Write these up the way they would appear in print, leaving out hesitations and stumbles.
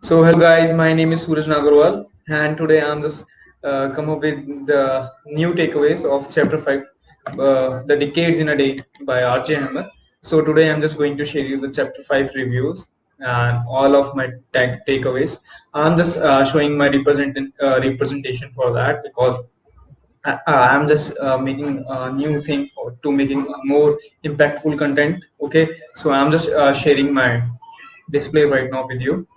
So hello guys, my name is Suraj Nagarwal, and today I'm just come up with the new takeaways of chapter 5, The Decades in a Day by R.J. Hammer. So today I'm just going to share you the chapter 5 reviews and all of my takeaways. I'm just showing my representation for that because I'm just making a new thing to making a more impactful content. Okay, so I'm just sharing my display right now with you.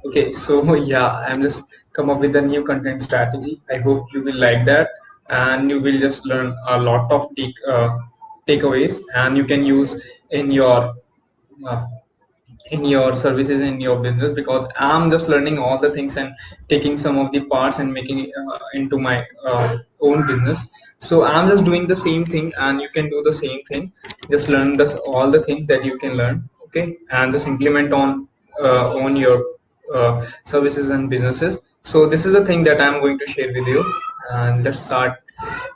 Okay, so yeah, I'm just come up with a new content strategy. I hope you will like that, and you will just learn a lot of takeaways, and you can use in uh, your services in your business, because I'm just learning all the things and taking some of the parts and making it into my own business. So I'm just doing the same thing, and you can do the same thing. Just learn this all the things that you can learn. Okay, and just implement on your services and businesses. So this is the thing that I'm going to share with you, and let's start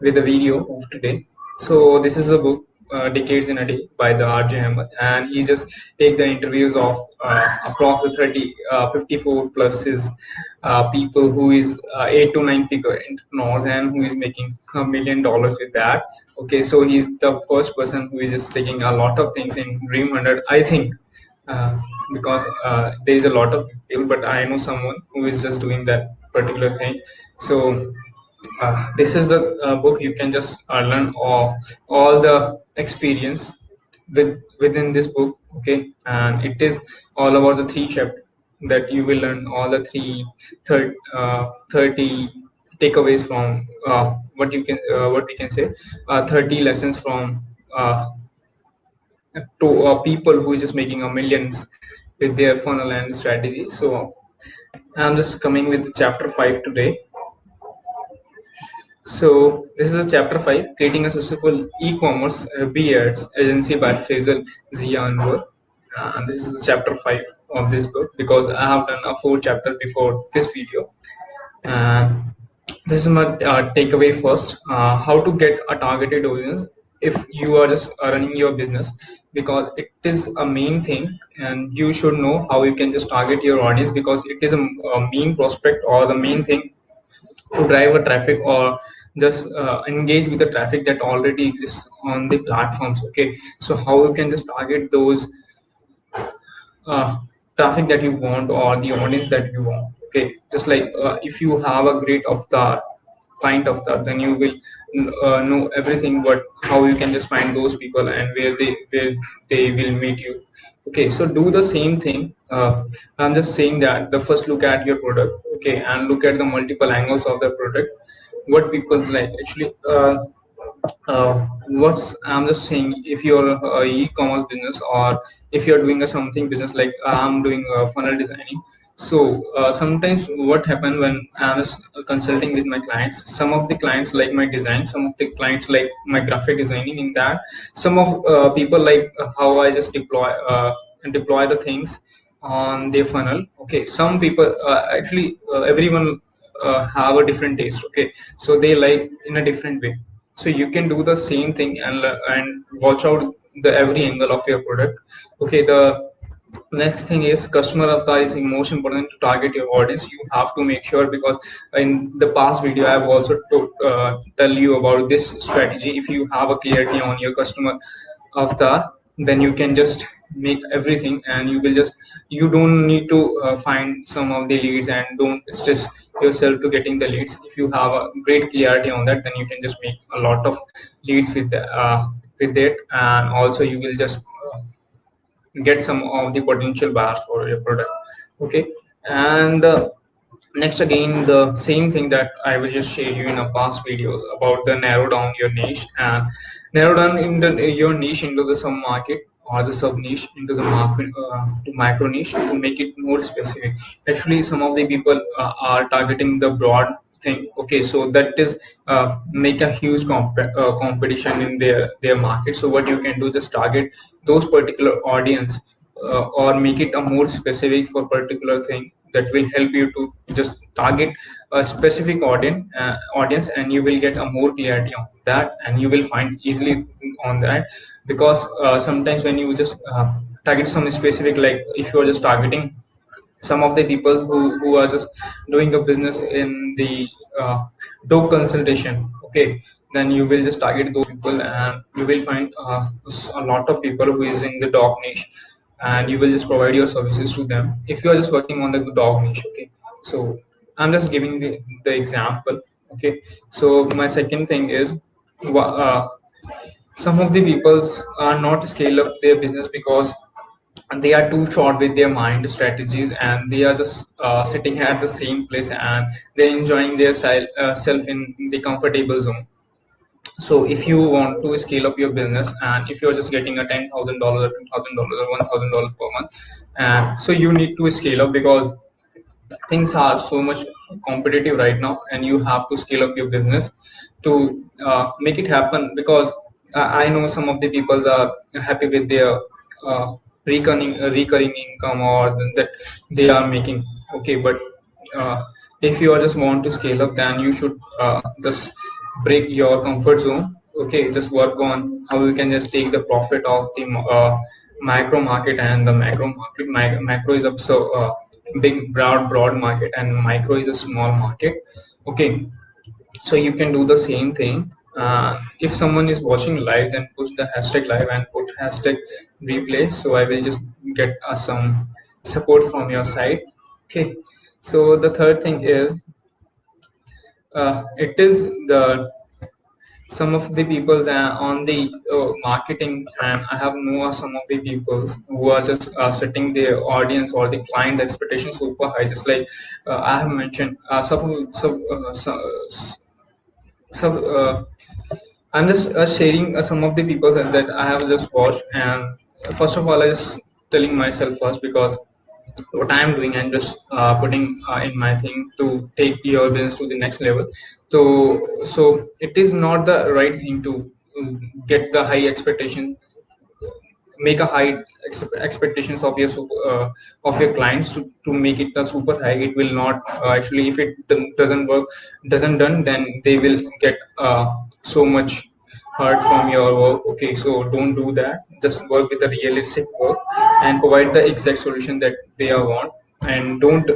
with the video of today. So this is the book, Decades in a Day by the R.J. Ahmed, and he just take the interviews of approximately 54 plus his people who is 8 to 9 figure entrepreneurs and who is making $1 million with that. Okay, so he's the first person who is just taking a lot of things in Dream 100, I think, uh, because there is a lot of people, but I know someone who is just doing that particular thing. So this is the book. You can just learn all the experience within this book. Okay, and it is all about the three chapters that you will learn all the 30 takeaways from what we can say 30 lessons from to people who is just making a millions with their funnel and strategy. So I'm just coming with chapter 5 today. So this is a chapter 5, creating a successful e-commerce BAds agency by Faisal Zia Anwar. And this is the chapter 5 of this book, because I have done a 4 chapter before this video. And this is my takeaway first. How to get a targeted audience if you are just running your business, because it is a main thing, and you should know how you can just target your audience, because it is a main prospect or the main thing to drive a traffic, or just engage with the traffic that already exists on the platforms. Okay, so how you can just target those uh, traffic that you want, or the audience that you want. Okay, just like if you have a great avatar, client avatar, then you will know everything, but how you can just find those people and where they will meet you. Okay, so do the same thing. I'm just saying that the first look at your product. Okay, and look at the multiple angles of the product, what people's like actually. What's I'm just saying, if you're a e-commerce business, or if you're doing a something business like I'm doing funnel designing. So sometimes what happen when I'm consulting with my clients, some of the clients like my design, some of the clients like my graphic designing in that, some of people like how I just deploy the things on their funnel. Okay, some people actually everyone have a different taste. Okay, so they like in a different way. So you can do the same thing, and watch out the every angle of your product. Okay, the next thing is customer avatar is most important to target your audience. You have to make sure, because in the past video I have also tell you about this strategy. If you have a clarity on your customer avatar, then you can just make everything, and you don't need to find some of the leads, and don't stress yourself to getting the leads. If you have a great clarity on that, then you can just make a lot of leads with it, and also you will just get some of the potential buyers for your product. Okay, and next, again, the same thing that I will just share you in a past videos about the narrow down your niche, and narrow down your niche into the sub market, or the sub niche into the market, to micro niche, to make it more specific. Actually, some of the people are targeting the broad thing. Okay, so that is make a huge competition in their market. So what you can do, just target those particular audience, or make it a more specific for particular thing, that will help you to just target a specific audience, and you will get a more clarity on that, and you will find easily on that. Because sometimes when you just target some specific, like if you are just targeting some of the people who are just doing a business in the dog consultation. Okay, then you will just target those people, and you will find a lot of people who is in the dog niche, and you will just provide your services to them if you are just working on the dog niche. Okay, so I'm just giving the example. Okay, so my second thing is, some of the people are not scale up their business because they are too short with their mind strategies, and they are just sitting at the same place, and they're enjoying their self in the comfortable zone. So if you want to scale up your business, and if you're just getting a $10,000, $2,000, or $1,000 per month, and so you need to scale up because things are so much competitive right now, and you have to scale up your business to make it happen. Because I know some of the people are happy with their uh, recurring income, or that they are making. Okay, but uh, if you are just want to scale up, then you should just break your comfort zone. Okay, just work on how you can just take the profit of the micro market and the macro market. Macro is a so big broad market, and micro is a small market. Okay, so you can do the same thing. If someone is watching live, then push the hashtag live and put hashtag replay, so I will just get some support from your side. Okay, so the third thing is, it is the some of the people's on the marketing, and I have know some of the peoples who are just setting their audience or the client expectations super high, just like I have mentioned so I'm just sharing some of the people that I have just watched. And first of all, I just telling myself first, because what I am doing and just putting in my thing to take your business to the next level. So it is not the right thing to get the high expectation, make a high expectations of your of your clients to make it a super high. It will not actually, if it doesn't work, doesn't done, then they will get so much hurt from your work. Okay, so don't do that. Just work with the realistic work and provide the exact solution that they are want, and don't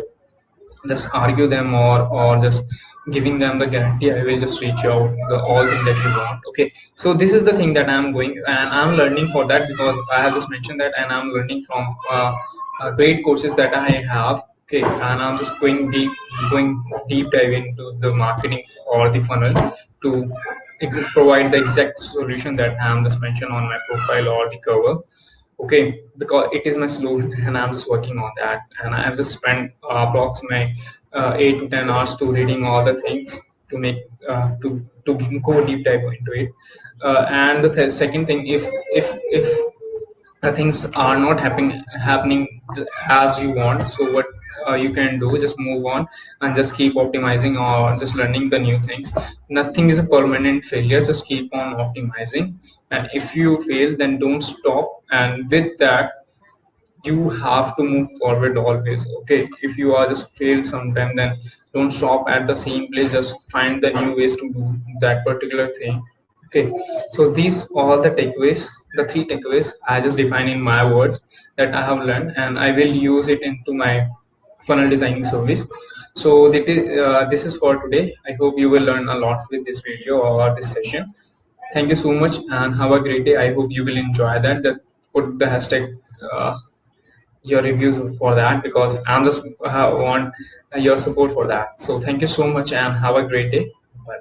just argue them, or just giving them the guarantee I will just reach out the all thing that you want. Okay, so this is the thing that I'm going, and I'm learning for that, because I have just mentioned that, and I'm learning from great courses that I have. Okay, and I'm just going deep dive into the marketing or the funnel to provide the exact solution that I'm just mentioned on my profile or the cover. Okay, because it is my slogan, and I'm just working on that, and I've just spent approximately 8 to 10 hours to reading all the things to make to go deep dive into it. And the second thing, if things are not happening as you want, so what you can do, just move on and just keep optimizing or just learning the new things. Nothing is a permanent failure, just keep on optimizing. And if you fail, then don't stop, and with that, you have to move forward always. Okay, if you are just failed sometime, then don't stop at the same place, just find the new ways to do that particular thing. Okay, so these all the takeaways, the three takeaways I just define in my words that I have learned, and I will use it into my funnel designing service. So this is for today. I hope you will learn a lot with this video or this session. Thank you so much, and have a great day. I hope you will enjoy that. That put the hashtag your reviews for that, because I'm just want your support for that. So thank you so much, and have a great day. Bye.